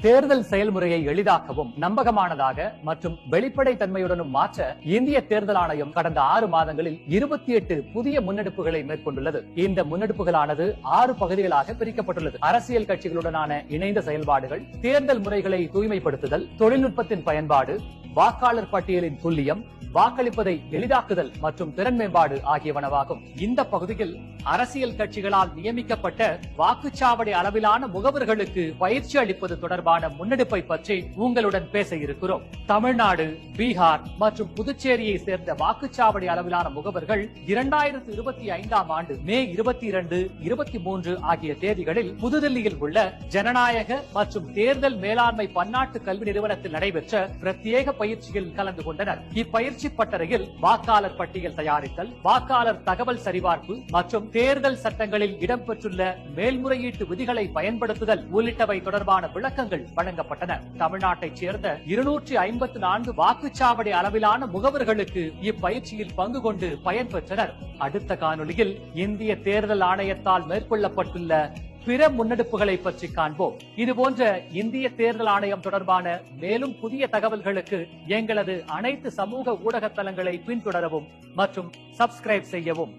தேர்தல் செயல்முறையை எளிதாக்கவும் நம்பகமானதாக மற்றும் வெளிப்படை தன்மையுடனும் மாற்ற இந்திய தேர்தல் ஆணையம் கடந்த 6 மாதங்களில் 28 புதிய முன்னெடுப்புகளை மேற்கொண்டுள்ளது. இந்த முன்னெடுப்புகளானது 6 பகுதிகளாக பிரிக்கப்பட்டுள்ளது. அரசியல் கட்சிகளுடனான இணைந்த செயல்பாடுகள், தேர்தல் முறைகளை தூய்மைப்படுத்துதல், தொழில்நுட்பத்தின் பயன்பாடு, வாக்காளர் பட்டியலின் துல்லியம், வாக்களிப்பதை எளிதாக்குதல் மற்றும் திறன் மேம்பாடு ஆகியவனவாகும். இந்த பகுதியில் அரசியல் கட்சிகளால் நியமிக்கப்பட்ட வாக்குச்சாவடி அளவிலான முகவர்களுக்கு பயிற்சி அளிப்பது தொடர்பான முன்னெடுப்பை பற்றி உங்களுடன் பேச இருக்கிறோம். தமிழ்நாடு, பீகார் மற்றும் புதுச்சேரியை சேர்ந்த வாக்குச்சாவடி அளவிலான முகவர்கள் 2025ஆம் ஆண்டு மே 22, 23 ஆகிய தேதிகளில் புதுதில்லியில் உள்ள ஜனநாயக மற்றும் தேர்தல் மேலாண்மை பன்னாட்டு கல்வி நிறுவனத்தில் நடைபெற்ற பிரத்யேக பயிற்சியில் கலந்து கொண்டனர். இப்பயிற்சி பட்டறையில் வாக்காளர் பட்டியல் தயாரித்தல், வாக்காளர் தகவல் சரிபார்ப்பு மற்றும் தேர்தல் சட்டங்களில் இடம்பெற்றுள்ள மேல்முறையீட்டு விதிகளை பயன்படுத்துதல் உள்ளிட்டவை தொடர்பான விளக்கங்கள் வழங்கப்பட்டன. தமிழ்நாட்டைச் சேர்ந்த 254 வாக்குச்சாவடி அளவிலான முகவர்களுக்கு இப்பயிற்சியில் பங்கு கொண்டு பயன்பெற்றனர். அடுத்த காணொலியில் இந்திய தேர்தல் ஆணையத்தால் மேற்கொள்ளப்பட்டுள்ள பிற முன்னெடுப்புகளை பற்றி காண்போம். இதுபோன்ற இந்திய தேர்தல் ஆணையம் தொடர்பான மேலும் புதிய தகவல்களுக்கு எங்களது அனைத்து சமூக ஊடக தளங்களை பின்தொடரவும் மற்றும் சப்ஸ்கிரைப் செய்யவும்.